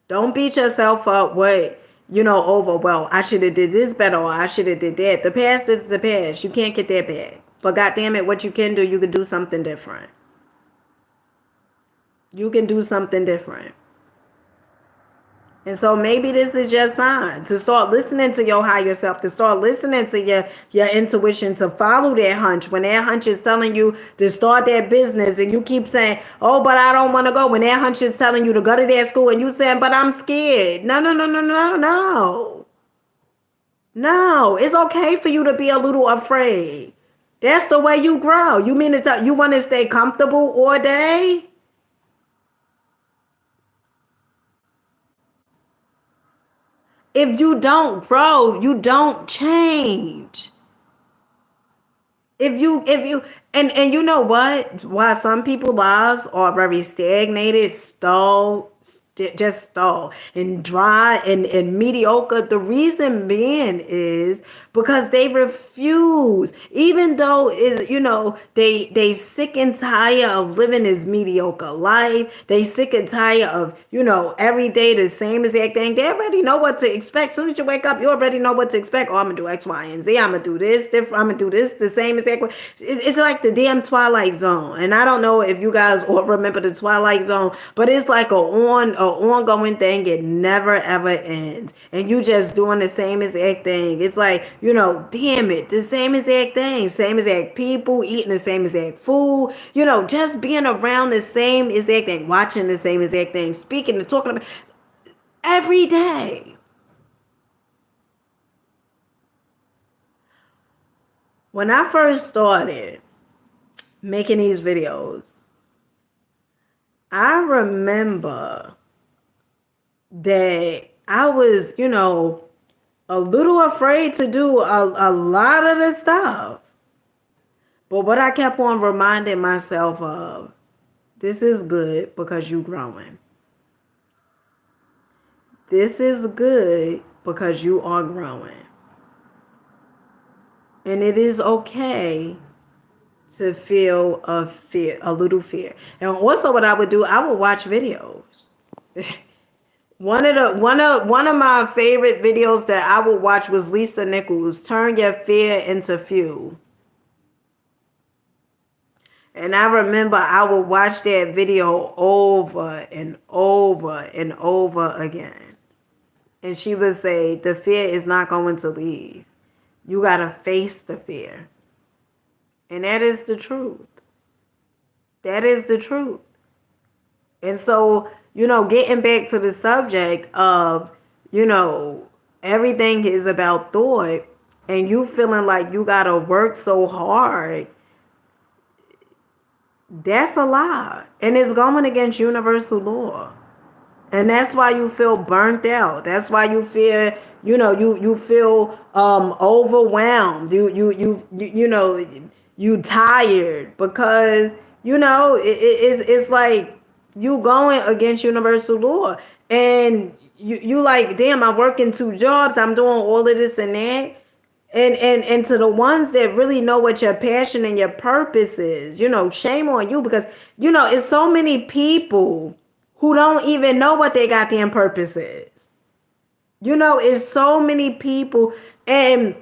Don't beat yourself up over, well, I should have did this better or I should have did that. The past is the past. You can't get that back. But goddamn it, what you can do, you can do something different. You can do something different. And so maybe this is your sign to start listening to your higher self, to start listening to your intuition, to follow that hunch. When that hunch is telling you to start that business and you keep saying, oh, but I don't want to go. When that hunch is telling you to go to that school and you saying, but I'm scared. No. No, it's okay for you to be a little afraid. That's the way you grow. You mean you want to stay comfortable all day? If you don't grow, you don't change. If you and you know what? Why some people's lives are very stagnated, just stall and dry and mediocre. The reason being is because they refuse, even though they sick and tired of living this mediocre life. They sick and tired of every day the same exact thing. They already know what to expect. As soon as you wake up, you already know what to expect. Oh, I'm gonna do X, Y, and Z. I'm gonna do this different. I'm gonna do this the same exact way. It's like the damn Twilight Zone. And I don't know if you guys all remember the Twilight Zone, but it's like a ongoing thing. It never ever ends, and you just doing the same exact thing. It's like, damn it, the same exact thing, same exact people eating the same exact food, just being around the same exact thing, watching the same exact thing, speaking and talking about every day. When I first started making these videos, I remember that I was, a little afraid to do a lot of the stuff. But what I kept on reminding myself of This is good because you growing. This is good because you are growing. And it is okay to feel a fear, a little fear. And also what I would do, I would watch videos. One of my favorite videos that I would watch was Lisa Nichols, Turn Your Fear into Fuel. And I remember I would watch that video over and over and over again. And she would say, the fear is not going to leave. You got to face the fear. And that is the truth. That is the truth. And so, getting back to the subject of, everything is about thought, and you feeling like you got to work so hard, that's a lie. And it's going against universal law. And that's why you feel burnt out. That's why you feel, you feel overwhelmed. You tired because it's like you going against universal law, and you like, damn, I'm working 2 jobs, I'm doing all of this and that. And to the ones that really know what your passion and your purpose is, shame on you, because it's so many people who don't even know what their goddamn purpose is. It's so many people, and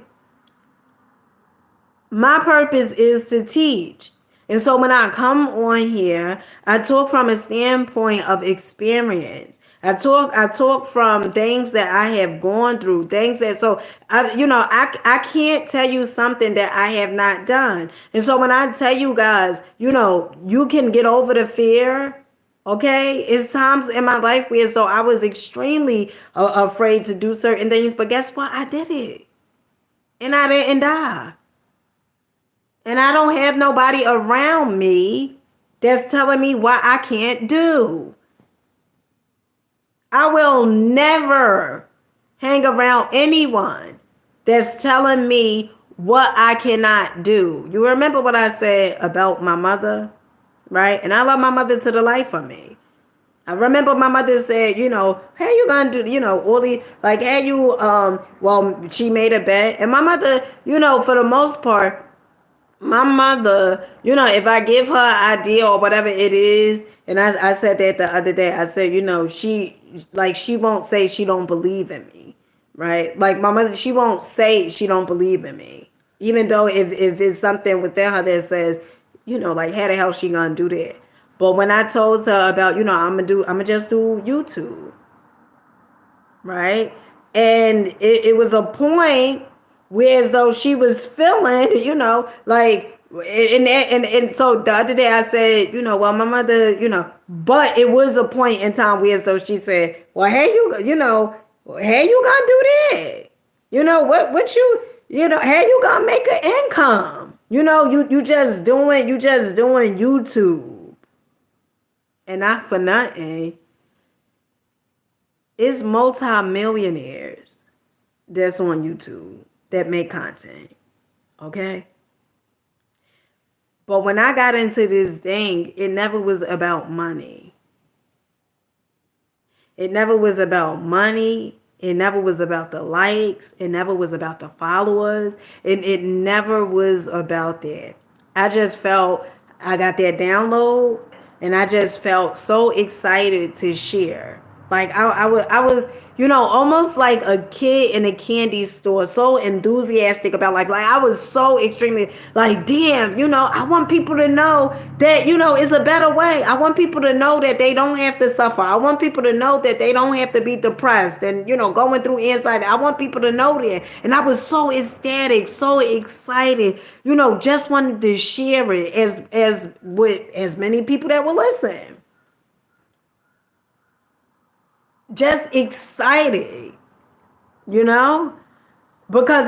my purpose is to teach. And so when I come on here, I talk from a standpoint of experience. I talk from things that I have gone through, things that, so I can't tell you something that I have not done. And so when I tell you guys, you can get over the fear. Okay, it's times in my life where so I was extremely afraid to do certain things, but guess what? I did it, and I didn't die. And I don't have nobody around me that's telling me what I can't do. I will never hang around anyone that's telling me what I cannot do. You remember what I said about my mother, right? And I love my mother to the life of me. I remember my mother said, hey, you gonna do, all the, like, hey, she made a bet. And my mother, for the most part, my mother, if I give her an idea or whatever it is, and I said that the other day, I said, she won't say she don't believe in me, right? Like my mother, she won't say she don't believe in me, even though if it's something within her that says, like, how the hell she gonna do that? But when I told her about, I'm gonna just do YouTube, right? And it was a point whereas though she was feeling, like, and so the other day I said, well, my mother, but it was a point in time whereas though she said, well, hey, hey, you gonna do that? What hey, you gonna make an income? You just doing YouTube, and not for nothing. It's multi-millionaires that's on YouTube that make content, okay? But when I got into this thing, it never was about money. It never was about money. It never was about the likes. It never was about the followers. It never was about that. I just felt I got that download, and I just felt so excited to share. Like I was, almost like a kid in a candy store, so enthusiastic about life. Like I was so extremely like, damn, I want people to know that, it's a better way. I want people to know that they don't have to suffer. I want people to know that they don't have to be depressed and, going through anxiety. I want people to know that. And I was so ecstatic, so excited, just wanted to share it as with as many people that will listen. Just excited, because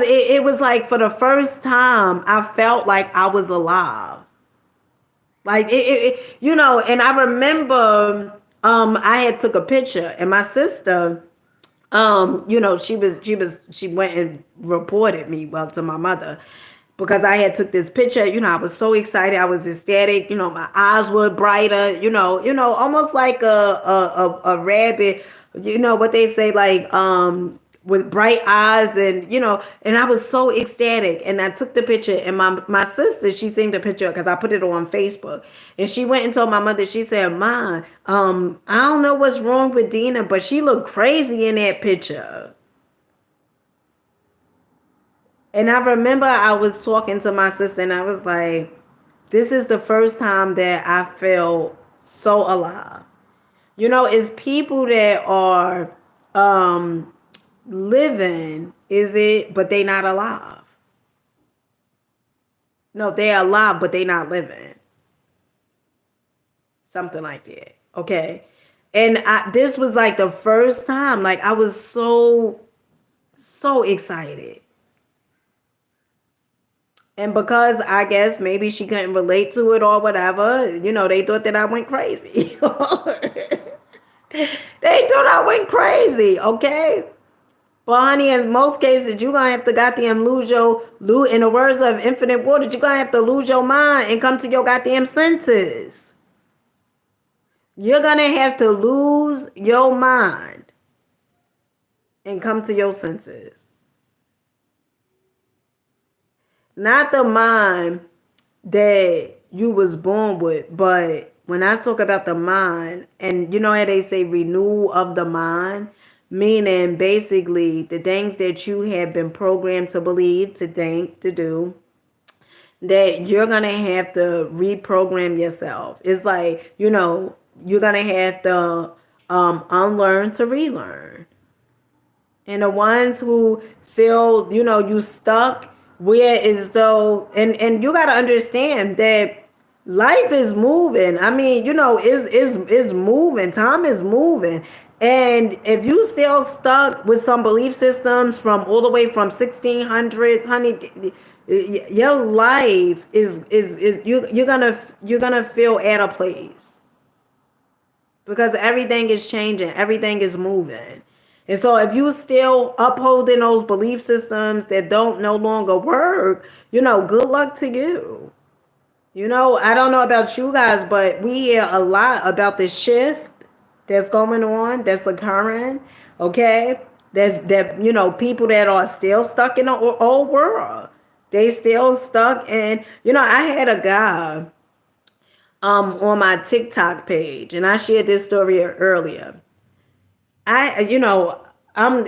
it was like for the first time I felt like I was alive. Like and I remember I had took a picture, and my sister, she went and reported me, well, to my mother. because I had took this picture. I was so excited. I was ecstatic. My eyes were brighter. Almost like a rabbit. What they say, like with bright eyes, and I was so ecstatic. And I took the picture, and my sister, she seen the picture because I put it on Facebook, and she went and told my mother. She said, "Ma, I don't know what's wrong with Dina, but she looked crazy in that picture." And I remember I was talking to my sister, and I was like, this is the first time that I felt so alive. It's people that are living, is it, but they not alive. No, they're alive, but they not living. Something like that. Okay. And this was like the first time, like I was so excited. And because I guess maybe she couldn't relate to it or whatever, they thought that I went crazy. They thought I went crazy, okay? But honey, in most cases, you're gonna have to goddamn in the words of Infinite Water, you're gonna have to lose your mind and come to your goddamn senses. You're gonna have to lose your mind and come to your senses. Not the mind that you was born with, but when I talk about the mind, and you know how they say renewal of the mind, meaning basically the things that you have been programmed to believe, to think, to do, that you're gonna have to reprogram yourself. It's like, you're gonna have to unlearn to relearn. And the ones who feel, you stuck, where as though, and you got to understand that life is moving. I mean, is moving. Time is moving. And if you still stuck with some belief systems from all the way from 1600s, honey, your life is you're gonna feel at a place, because everything is changing, everything is moving. And so if you still upholding those belief systems that don't no longer work, good luck to you. I don't know about you guys, but we hear a lot about the shift that's going on, that's occurring. Okay. There's that, people that are still stuck in the old world. They still stuck. And, I had a guy on my TikTok page, and I shared this story earlier. I'm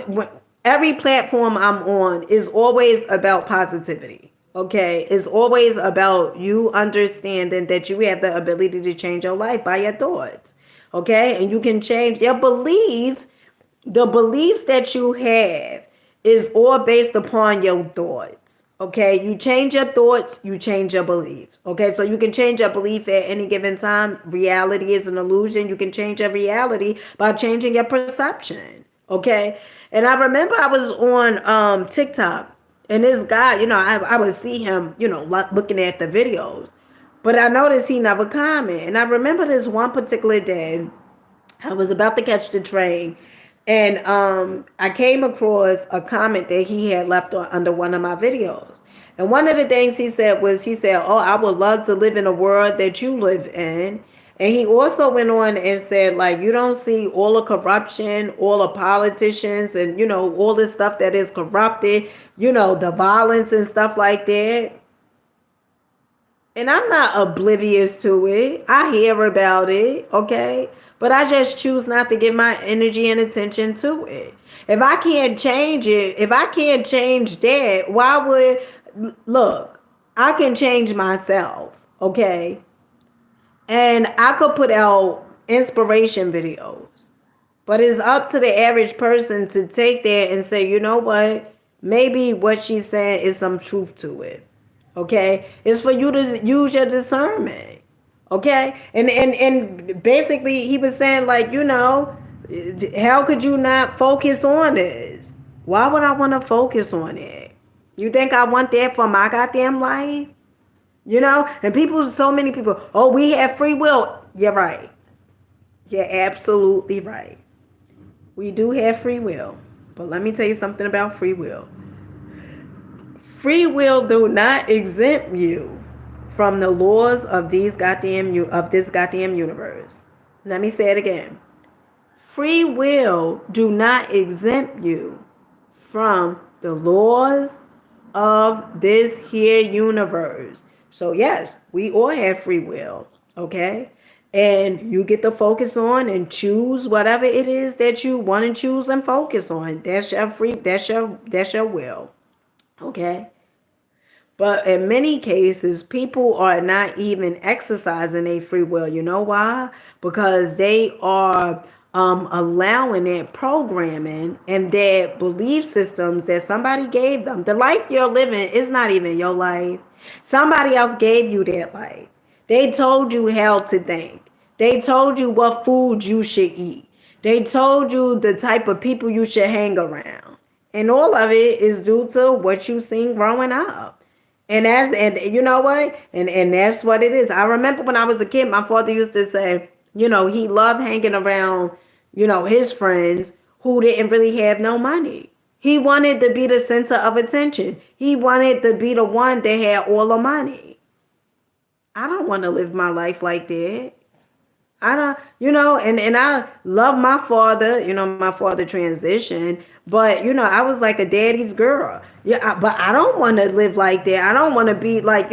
every platform I'm on is always about positivity. Okay, it's always about you understanding that you have the ability to change your life by your thoughts. Okay, and you can change your belief. The beliefs that you have is all based upon your thoughts. Okay, you change your thoughts, you change your beliefs. Okay, so you can change your belief at any given time. Reality is an illusion. You can change your reality by changing your perception. Okay, and I remember I was on TikTok, and this guy, I would see him, looking at the videos, but I noticed he never comment. And I remember this one particular day, I was about to catch the train, and I came across a comment that he had left under one of my videos. And one of the things he said was, "Oh, I would love to live in a world that you live in." And he also went on and said, like, you don't see all the corruption, all the politicians, and, all this stuff that is corrupted, the violence and stuff like that. And I'm not oblivious to it. I hear about it, okay? But I just choose not to give my energy and attention to it. If I can't change it, if I can't change that, why would, look, I can change myself, okay? And I could put out inspiration videos. But it's up to the average person to take that and say, you know what? Maybe what she's saying is some truth to it. Okay? It's for you to use your discernment. Okay? And basically he was saying, like, how could you not focus on this? Why would I want to focus on it? You think I want that for my goddamn life? And so many people, oh, we have free will. You're right. You're absolutely right. We do have free will. But let me tell you something about free will. Free will do not exempt you from the laws of this goddamn universe. Let me say it again. Free will do not exempt you from the laws of this here universe. So yes, we all have free will, okay? And you get to focus on and choose whatever it is that you want to choose and focus on. That's your will. Okay? But in many cases, people are not even exercising their free will. You know why? Because they are allowing that programming and that belief systems that somebody gave them. The life you're living is not even your life. Somebody else gave you that life. They told you how to think. They told you what food you should eat. They told you the type of people you should hang around. And all of it is due to what you seen growing up. And you know what? And that's what it is. I remember when I was a kid, my father used to say, he loved hanging around, his friends who didn't really have no money. He wanted to be the center of attention. He wanted to be the one that had all the money. I don't want to live my life like that. I don't, and I love my father, my father transitioned, but, I was like a daddy's girl. Yeah, but I don't want to live like that. I don't want to be like,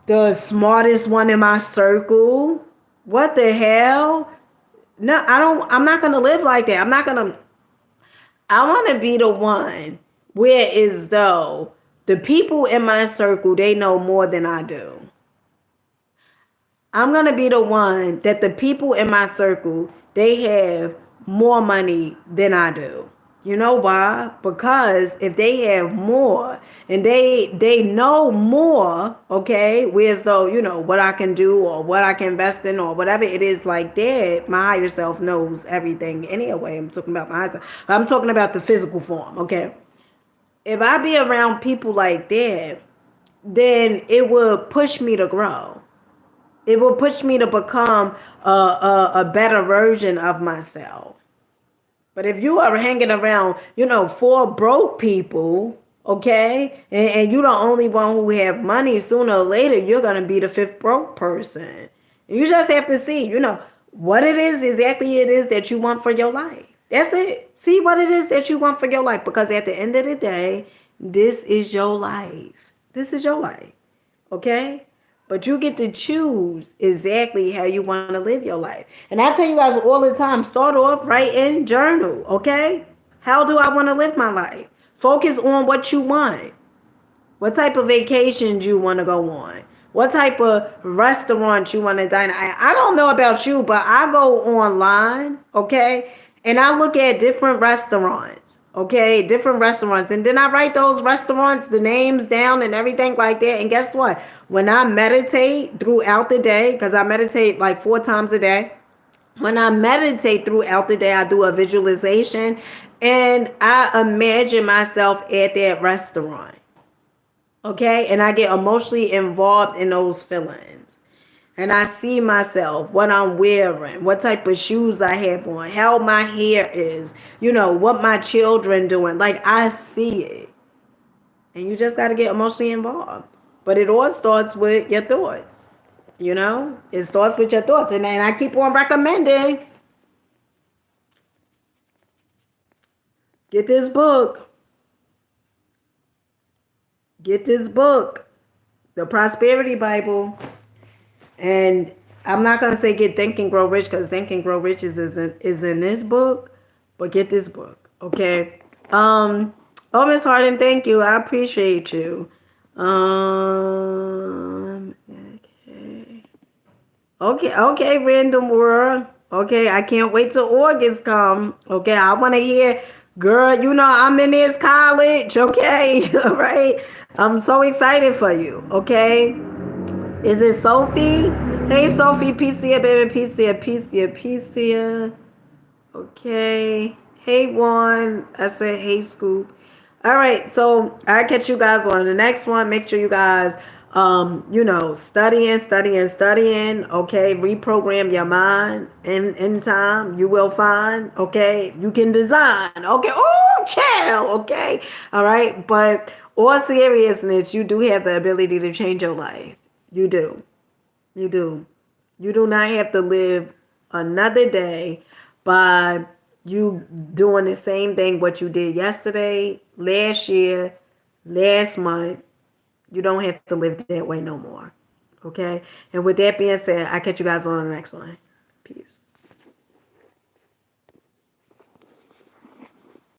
the smartest one in my circle. What the hell? No, I'm not going to live like that. I want to be the one where as though the people in my circle, they know more than I do. I'm going to be the one that the people in my circle, they have more money than I do. You know why? Because if they have more and they know more, okay, whereas though, what I can do or what I can invest in or whatever it is like that, my higher self knows everything anyway. I'm talking about my higher self. I'm talking about the physical form, okay? If I be around people like that, then it will push me to grow. It will push me to become a better version of myself. But if you are hanging around, 4 broke people, okay, and you're the only one who have money, sooner or later, you're going to be the 5th broke person. You just have to see, what it is exactly it is that you want for your life. That's it. See what it is that you want for your life. Because at the end of the day, this is your life. This is your life. Okay? But you get to choose exactly how you want to live your life. And I tell you guys all the time, start off writing, journal, okay? How do I want to live my life? Focus on what you want. What type of vacations you want to go on? What type of restaurants you want to dine at? I don't know about you, but I go online, okay? And I look at different restaurants, okay? Different restaurants. And then I write those restaurants, the names down and everything like that. And guess what? When I meditate throughout the day, because I meditate like 4 times a day. When I meditate throughout the day, I do a visualization. And I imagine myself at that restaurant. Okay? And I get emotionally involved in those feelings. And I see myself, what I'm wearing, what type of shoes I have on, how my hair is, what my children doing. Like, I see it. And you just got to get emotionally involved. But it all starts with your thoughts. It starts with your thoughts. And I keep on recommending. Get this book. Get this book. The Prosperity Bible. And I'm not going to say get Think and Grow Rich, because Think and Grow Rich is in this book. But get this book, okay? Oh, Miss Harden, thank you. I appreciate you. Okay, Random World. Okay, I can't wait till August come. Okay, I want to hear, girl, I'm in this college, okay? All right? I'm so excited for you, okay? Is it Sophie? Hey, Sophie, Peace-ia, baby, Peace-ia. Okay. Hey, Juan. I said, hey, Scoop. All right, so I'll catch you guys on the next one. Make sure you guys studying, okay, reprogram your mind in time, you will find, okay, you can design, okay, oh, chill, okay, all right, but all seriousness, you do have the ability to change your life. You do. You do. You do not have to live another day by you doing the same thing what you did yesterday, last year, last month. You don't have to live that way no more. Okay? And with that being said, I catch you guys on the next one. Peace.